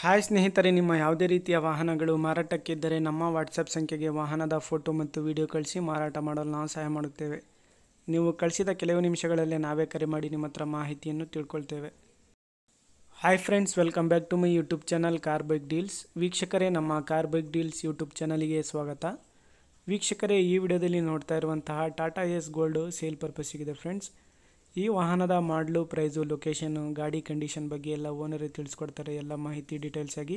Hi ಸ್ನೇಹಿತರೆ, ನಿಮ್ಮ ಯಾವುದೇ ರೀತಿಯ ವಾಹನಗಳು ಮಾರಾಟಕ್ಕಿದ್ದರೆ ನಮ್ಮ ವಾಟ್ಸಪ್ ಸಂಖ್ಯೆಗೆ ವಾಹನದ ಫೋಟೋ ಮತ್ತು ವಿಡಿಯೋ ಕಳಿಸಿ ಮಾರಾಟ ಮಾಡಲು ನಾವು ಸಹಾಯ ಮಾಡುತ್ತೇವೆ. ನೀವು ಕಳಿಸಿದ ಕೆಲವು ನಿಮಿಷಗಳಲ್ಲೇ ನಾವೇ ಕರೆ ಮಾಡಿ ನಿಮ್ಮ ಹತ್ರ ಮಾಹಿತಿಯನ್ನು ತಿಳ್ಕೊಳ್ತೇವೆ. Hi friends, welcome back to my YouTube channel car bike deals. ವೀಕ್ಷಕರೇ, ನಮ್ಮ ಕಾರ್ ಬೈಕ್ ಡೀಲ್ಸ್ ಯೂಟ್ಯೂಬ್ ಚಾನಲಿಗೆ ಸ್ವಾಗತ. ವೀಕ್ಷಕರೇ, ಈ ವಿಡಿಯೋದಲ್ಲಿ ನೋಡ್ತಾ ಇರುವಂತಹ ಟಾಟಾ ಎಸ್ ಗೋಲ್ಡು ಸೇಲ್ ಪರ್ಪಸ್ಸಿಗಿದೆ ಫ್ರೆಂಡ್ಸ್. ಈ ವಾಹನದ ಮಾಡಲು, ಪ್ರೈಸು, ಲೊಕೇಶನ್ನು, ಗಾಡಿ ಕಂಡೀಷನ್ ಬಗ್ಗೆ ಎಲ್ಲ ಓನರೇ ತಿಳಿಸ್ಕೊಡ್ತಾರೆ. ಎಲ್ಲ ಮಾಹಿತಿ ಡೀಟೇಲ್ಸ್ ಆಗಿ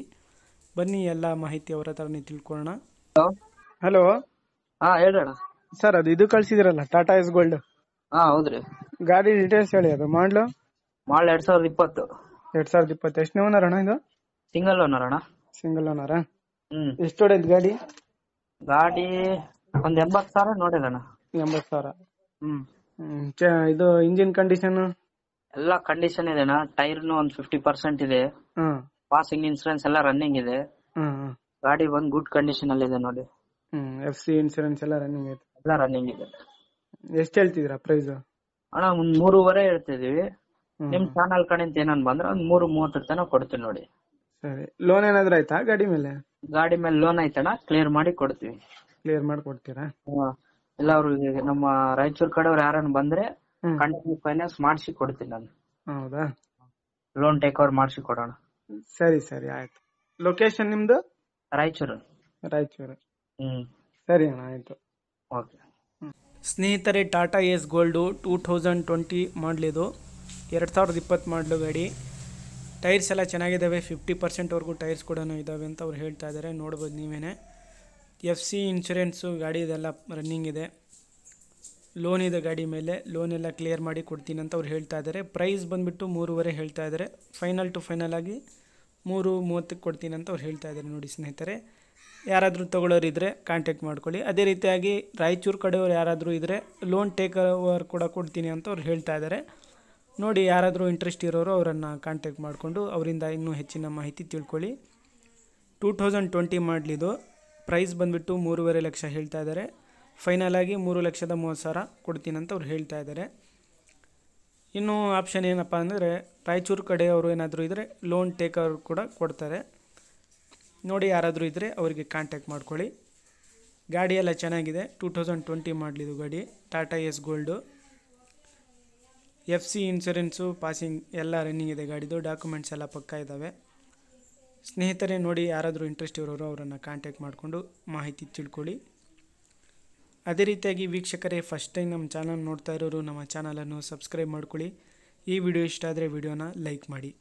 ಬನ್ನಿ, ಎಲ್ಲ ಮಾಹಿತಿ ಅವರ ಹತ್ರನೇ ತಿಳ್ಕೊಳ್ಳೋಣ. ಹಲೋ, ಹೇಳ್ರಣ. ಸರ್, ಇದು ಕಳ್ಸಿದಿರಲ್ಲ ಟಾಟಾ ಎಸ್ ಗೋಲ್ಡ್, ಹೌದ್ರಿ. ಗಾಡಿ ಡೀಟೇಲ್ಸ್ ಹೇಳಿ. ಅದು ಮಾಡಲು 2020. 2020. ಎಷ್ಟನೇ ಓನರ್ ಅಣ್ಣ ಇದು? ಸಿಂಗಲ್ ಓನರ್ ಅಣ್ಣ. ಸಿಂಗಲ್ ಓನರಾ? ಎಷ್ಟು ಹೊಡೆದ್ ಗಾಡಿ? ಗಾಡಿ ಒಂದ್ 80,000 ನೋಡಿದಣ್ಣ. 80,000. ಇದು ಇಂಜಿನ್ ಕಂಡೀಷನ್ ಎಲ್ಲ ಕಂಡೀಷನ್ ಇದೆ ಅಣ್ಣ. ಟೈರ್ನು ಒಂದ್ 50% ಇದೆ. ಪಾಸಿಂಗ್ ಇನ್ಸೂರೆನ್ಸ್ ಎಲ್ಲ ರನ್ನಿಂಗ್ ಇದೆ. ಗಾಡಿ ಒಂದ್ ಗುಡ್ ಕಂಡೀಷನ್ ಅಲ್ಲಿ ಇದೆ ನೋಡಿ. FC ಇನ್ಸೂರೆನ್ಸ್ ಎಲ್ಲ ರನ್ನಿಂಗ್ ಐತೆ? ಎಲ್ಲ ರನ್ನಿಂಗ್ ಇದೆ. ಎಷ್ಟು ಹೇಳ್ತಿದ್ದೀರಾ ಪ್ರೈಸ್? ಅಣ್ಣ ಒಂದ್ 3.5 ಹೇಳ್ತಿದೀವಿ. ನಿಮ್ ಚಾನಲ್ ಕಡೆಯಿಂದ ಏನನ್ ಬಂದ್ರೆ ಒಂದ್ 3.30 ತನಕ ಕೊಡ್ತೀವಿ ನೋಡಿ. ಸರಿ. ಲೋನ್ ಏನಾದ್ರು ಆಯ್ತಾ ಗಾಡಿ ಮೇಲೆ? ಗಾಡಿ ಮೇಲೆ ಲೋನ್ ಐತಣ್ಣ, ಕ್ಲಿಯರ್ ಮಾಡಿ ಕೊಡ್ತೀವಿ. ಕ್ಲಿಯರ್ ಮಾಡಿ ಕೊಡ್ತೀರಾ? ಎಲ್ಲ ಅವ್ರಿಗೆ ನಮ್ಮ ರಾಯಚೂರ್ ಕಡೆಯವ್ರು ಯಾರನ್ನ ಬಂದ್ರೆ ಕಂಟಿನ್ಯೂ ಫೈನಾನ್ಸ್ ಮಾಡಿಸಿ ಕೊಡ್ತೀನಿ ನಾನು. ಹೌದಾ? ಲೋನ್ ಟೇಕ್ ಓವರ್ ಮಾಡಿಸಿ ಕೊಡೋಣ. ಸರಿ ಸರಿ, ಆಯ್ತು. ಲೊಕೇಶನ್ ನಿಮ್ದು? ರಾಯಚೂರು. ರಾಯಚೂರು. ಸರಿ ಅಣ್ಣ, ಆಯ್ತು. ಓಕೆ ಸ್ನೇಹಿತರೆ, ಟಾಟಾ ಎಸ್ ಗೋಲ್ಡು 2020 ಮಾಡಲಿದು. 2020 ಮಾಡಲು ಗಾಡಿ. ಟೈರ್ಸ್ ಎಲ್ಲ ಚೆನ್ನಾಗಿದ್ದಾವೆ. 50%ವರೆಗೂ ಟೈರ್ಸ್ ಕೂಡ ಇದ್ದಾವೆ ಅಂತ ಅವ್ರು ಹೇಳ್ತಾ ಇದ್ದಾರೆ. ನೋಡ್ಬೋದು ನೀವೇನೆ. FC ಇನ್ಶೂರೆನ್ಸು ಗಾಡಿ ಇದೆಲ್ಲ ರನ್ನಿಂಗ್ ಇದೆ. ಲೋನ್ ಇದೆ ಗಾಡಿ ಮೇಲೆ. ಲೋನ್ ಎಲ್ಲ ಕ್ಲಿಯರ್ ಮಾಡಿ ಕೊಡ್ತೀನಿ ಅಂತ ಅವ್ರು ಹೇಳ್ತಾ ಇದ್ದಾರೆ. ಪ್ರೈಸ್ ಬಂದುಬಿಟ್ಟು 3.5 ಹೇಳ್ತಾ ಇದ್ದಾರೆ. ಫೈನಲ್ ಟು ಫೈನಲ್ ಆಗಿ 3.30 ಕೊಡ್ತೀನಿ ಅಂತ ಅವ್ರು ಹೇಳ್ತಾ ಇದ್ದಾರೆ. ನೋಡಿ ಸ್ನೇಹಿತರೆ, ಯಾರಾದರೂ ತೊಗೊಳ್ಳೋರಿದ್ದರೆ ಕಾಂಟ್ಯಾಕ್ಟ್ ಮಾಡ್ಕೊಳ್ಳಿ. ಅದೇ ರೀತಿಯಾಗಿ ರಾಯಚೂರು ಕಡೆಯವ್ರು ಯಾರಾದರೂ ಇದ್ದರೆ ಲೋನ್ ಟೇಕ್ ಓವರ್ ಕೂಡ ಕೊಡ್ತೀನಿ ಅಂತ ಅವ್ರು ಹೇಳ್ತಾ ಇದ್ದಾರೆ. ನೋಡಿ, ಯಾರಾದರೂ ಇಂಟ್ರೆಸ್ಟ್ ಇರೋರು ಅವರನ್ನು ಕಾಂಟ್ಯಾಕ್ಟ್ ಮಾಡಿಕೊಂಡು ಅವರಿಂದ ಇನ್ನೂ ಹೆಚ್ಚಿನ ಮಾಹಿತಿ ತಿಳ್ಕೊಳ್ಳಿ. 2020 ಮಾಡಲಿದು. ಪ್ರೈಸ್ ಬಂದುಬಿಟ್ಟು 3.5 ಲಕ್ಷ ಹೇಳ್ತಾ ಇದ್ದಾರೆ. ಫೈನಲ್ ಆಗಿ 3,30,000 ಕೊಡ್ತೀನಿ ಅಂತ ಅವ್ರು ಹೇಳ್ತಾ ಇದ್ದಾರೆ. ಇನ್ನೂ ಆಪ್ಷನ್ ಏನಪ್ಪ ಅಂದರೆ, ರಾಯಚೂರು ಕಡೆಯವರು ಏನಾದರೂ ಇದ್ದರೆ ಲೋನ್ ಟೇಕ್ ಓವರ್ ಕೂಡ ಕೊಡ್ತಾರೆ. ನೋಡಿ, ಯಾರಾದರೂ ಇದ್ದರೆ ಅವರಿಗೆ ಕಾಂಟ್ಯಾಕ್ಟ್ ಮಾಡ್ಕೊಳ್ಳಿ. ಗಾಡಿ ಎಲ್ಲ ಚೆನ್ನಾಗಿದೆ. 2020 ಮಾಡಲಿದು ಗಾಡಿ. Tata S gold. FC insurance, passing ಎಲ್ಲ ರನ್ನಿಂಗ್ ಇದೆ ಗಾಡಿದು. ಡಾಕ್ಯುಮೆಂಟ್ಸ್ ಎಲ್ಲ ಪಕ್ಕಾ ಇದ್ದಾವೆ. ಸ್ನೇಹಿತರೆ, ನೋಡಿ, ಯಾರಾದರೂ ಇಂಟ್ರೆಸ್ಟ್ ಇರೋರು ಅವರನ್ನು ಕಾಂಟ್ಯಾಕ್ಟ್ ಮಾಡಿಕೊಂಡು ಮಾಹಿತಿ ತಿಳ್ಕೊಳ್ಳಿ. ಅದೇ ರೀತಿಯಾಗಿ ವೀಕ್ಷಕರೇ, ಫಸ್ಟ್ ಟೈಮ್ ನಮ್ಮ ಚಾನಲ್ ನೋಡ್ತಾ ಇರೋರು ನಮ್ಮ ಚಾನಲನ್ನು ಸಬ್ಸ್ಕ್ರೈಬ್ ಮಾಡ್ಕೊಳ್ಳಿ. ಈ ವಿಡಿಯೋ ಇಷ್ಟ ಆದರೆ ವಿಡಿಯೋನ ಲೈಕ್ ಮಾಡಿ.